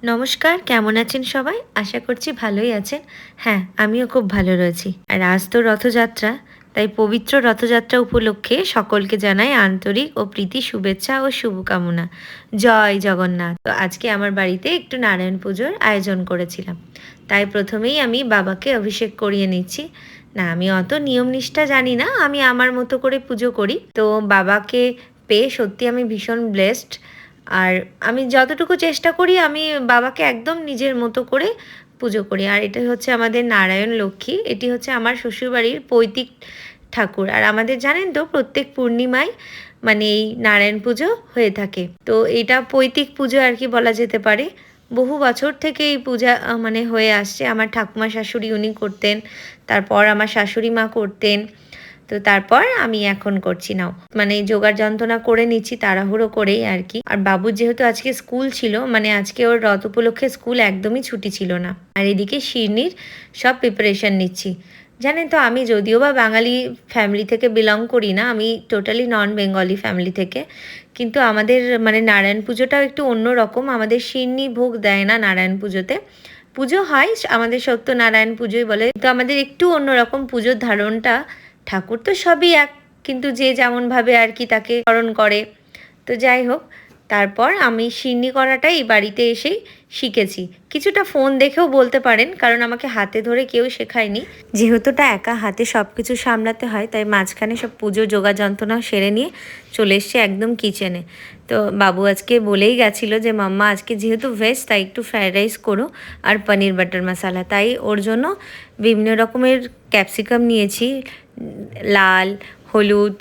নমস্কার, কেমন আছেন সবাই? আশা করছি ভালোই আছেন। হ্যাঁ, আমিও খুব ভালো রয়েছি। আর আজ তো রথযাত্রা, তাই পবিত্র রথযাত্রা উপলক্ষে সকলকে জানাই আন্তরিক ও প্রীতি শুভেচ্ছা ও শুভকামনা। জয় জগন্নাথ! তো আজকে আমার বাড়িতে একটু নারায়ণ পুজোর আয়োজন করেছিলাম। তাই প্রথমেই আমি বাবাকে অভিষেক করিয়ে নিচ্ছি। না, আমি অত নিয়ম নিষ্ঠা জানি না। আমি আমার মতো করে পুজো করি। তো বাবাকে পেয়ে সত্যি আমি ভীষণ ব্লেসড। আর আমি যতটুকু চেষ্টা করি আমি বাবাকে একদম নিজের মতো করে পুজো করি। আর এটা হচ্ছে আমাদের নারায়ণ লক্ষ্মী। এটি হচ্ছে আমার শ্বশুরবাড়ির পৈতৃক ঠাকুর। আর আমাদের জানেন তো প্রত্যেক পূর্ণিমায় মানে এই নারায়ণ পুজো হয়ে থাকে। তো এটা পৈতৃক পুজো আর কি বলা যেতে পারে। বহু বছর থেকে এই পূজা মানে হয়ে আসছে। আমার ঠাকুমা শাশুড়ি উনি করতেন। তারপর আমার শাশুড়ি মা করতেন। তো তারপর আমি এখন করছি নাও মানে যোগার যন্ত্রণা করে নিচ্ছি তাড়াহুড়ো করেই আর কি। আর বাবুর যেহেতু আজকে স্কুল ছিল মানে আজকে ওর রথ উপলক্ষে স্কুল একদমই ছুটি ছিল না। আর এদিকে শিরনির সব প্রিপারেশন নিচ্ছি। জানেন তো আমি যদিও বা বাঙালি ফ্যামিলি থেকে বিলং করি না, আমি টোটালি নন বেঙ্গলি ফ্যামিলি থেকে, কিন্তু আমাদের মানে নারায়ণ পুজোটাও একটু অন্য রকম। আমাদের শিরনি ভোগ দেয় না নারায়ণ পুজোতে। পুজো হয় আমাদের সত্যনারায়ণ পুজোই বলে, তো আমাদের একটু অন্যরকম পুজোর ধারণটা। ঠাকুর তো সবই এক, কিন্তু যে যেমনভাবে আর কি তাকে স্মরণ করে। তো যাই হোক, তারপর আমি সিন্নি করাটাই এই বাড়িতে এসেই শিখেছি। কিছুটা ফোন দেখেও বলতে পারেন, কারণ আমাকে হাতে ধরে কেউ শেখায়নি। যেহেতুটা একা হাতে সব কিছু সামলাতে হয়, তাই মাঝখানে সব পুজো যোগা যন্ত্রণা সেরে নিয়ে চলে এসছে একদম কিচেনে। তো বাবু আজকে বলেই গেছিলো যে মাম্মা আজকে যেহেতু ভেজ তাই একটু ফ্রায়েড রাইস করো আর পনির বাটার মশালা। তাই ওর জন্য বিভিন্ন রকমের ক্যাপসিকাম নিয়েছি, লাল, হলুদ,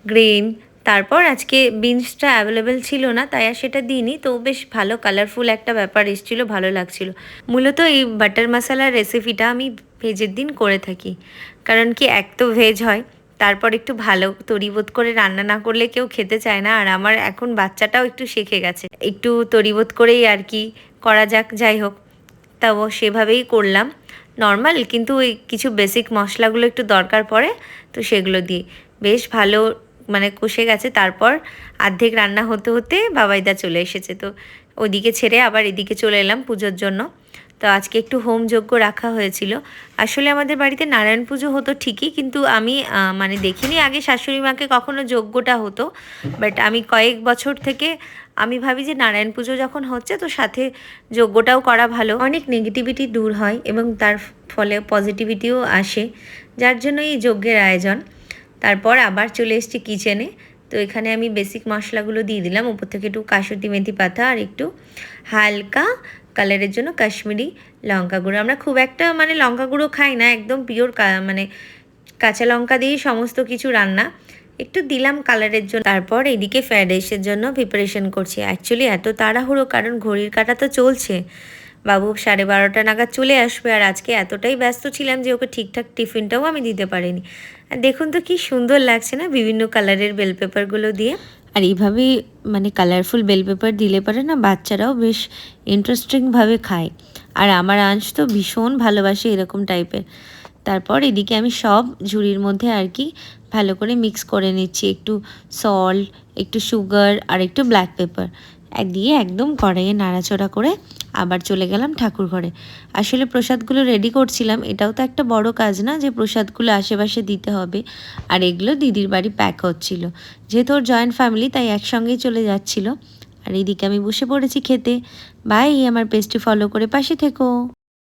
গ্রিন। তারপর আজকে বিনসটা অ্যাভেলেবেল ছিল না তাই আর সেটা দিইনি। তো বেশ ভালো কালারফুল একটা ব্যাপার এসেছিলো, ভালো লাগছিল। মূলত এই বাটার মশালার রেসিপিটা আমি ভেজের দিন করে থাকি, কারণ কি এক তো ভেজ হয়, তারপর একটু ভালো তরিবোধ করে রান্না না করলে কেউ খেতে চায় না। আর আমার এখন বাচ্চাটাও একটু শিখে গেছে, একটু তরিবোধ করেই আর কি করা যাক। যাই হোক, তাও সেভাবেই করলাম নর্মাল, কিন্তু ওই কিছু বেসিক মশলাগুলো একটু দরকার পড়ে, তো সেগুলো দিয়ে বেশ ভালো মানে কষে গেছে। তারপর অর্ধেক রান্না হতে হতে বাবাইদা চলে এসেছে, তো ওদিকে ছেড়ে আবার এদিকে চলে এলাম পুজোর জন্য। তো আজকে একটু হোম যজ্ঞ রাখা হয়েছিল। আসলে আমাদের বাড়িতে নারায়ণ পুজো হতো ঠিকই, কিন্তু আমি মানে দেখিনি আগে শাশুড়ি মাকে কখনো যজ্ঞটা হতো। বাট আমি কয়েক বছর থেকে আমি ভাবি যে নারায়ণ পুজো যখন হচ্ছে তো সাথে যজ্ঞটাও করা ভালো, অনেক নেগেটিভিটি দূর হয় এবং তার ফলে পজিটিভিটিও আসে, যার জন্য এই যজ্ঞের আয়োজন। তারপর আবার চলে এসেছি কিচেনে। তো এখানে আমি বেসিক মশলাগুলো দিয়ে দিলাম, উপর থেকে একটু কাসুতি মেথি পাতা আর একটু হালকা কালারের জন্য কাশ্মীরি লঙ্কা গুঁড়ো। আমরা খুব একটা মানে লঙ্কা গুঁড়ো খাই না, একদম পিওর মানে কাঁচা লঙ্কা দিয়েই সমস্ত কিছু রান্না, একটু দিলাম কালারের জন্য। তারপর এদিকে ফ্রায়েড রাইসের জন্য প্রিপারেশন করছি। অ্যাকচুয়ালি এত তাড়াহুড়ো কারণ ঘড়ির কাঁটা তো চলছে, বাবু 12:30 নাগাদ চলে আসবে। আর আজকে এতটাই ব্যস্ত ছিলাম যে ওকে ঠিকঠাক টিফিনটাও আমি দিতে পারিনি। আর দেখুন তো কি সুন্দর লাগছে না বিভিন্ন কালারের বেল পেপারগুলো দিয়ে। আর এইভাবেই মানে কালারফুল বেল পেপার দিলে পারে না বাচ্চারাও বেশ ইন্টারেস্টিংভাবে খায়। আর আমার আঁশ তো ভীষণ ভালোবাসে এরকম টাইপের। তারপর এদিকে আমি সব ঝুড়ির মধ্যে আর কি ভালো করে মিক্স করে নিচ্ছি, একটু সল্ট, একটু সুগার আর একটু ব্ল্যাক পেপার দিয়ে একদম কড়াইয়ে নাড়াচড়া করে আবার চলে গেলাম ঠাকুর ঘরে। আসলে প্রসাদগুলো রেডি করছিলাম, এটাও তো একটা বড় কাজ না যে প্রসাদগুলো আশেপাশে দিতে হবে। আর এগুলো দিদির বাড়ি প্যাক হচ্ছিল, যেহেতু ওর জয়েন্ট ফ্যামিলি তাই একসঙ্গেই চলে যাচ্ছিল। আর এইদিকে আমি বসে পড়েছি খেতে। বাই, আমার পেজটি ফলো করে পাশে থেকো।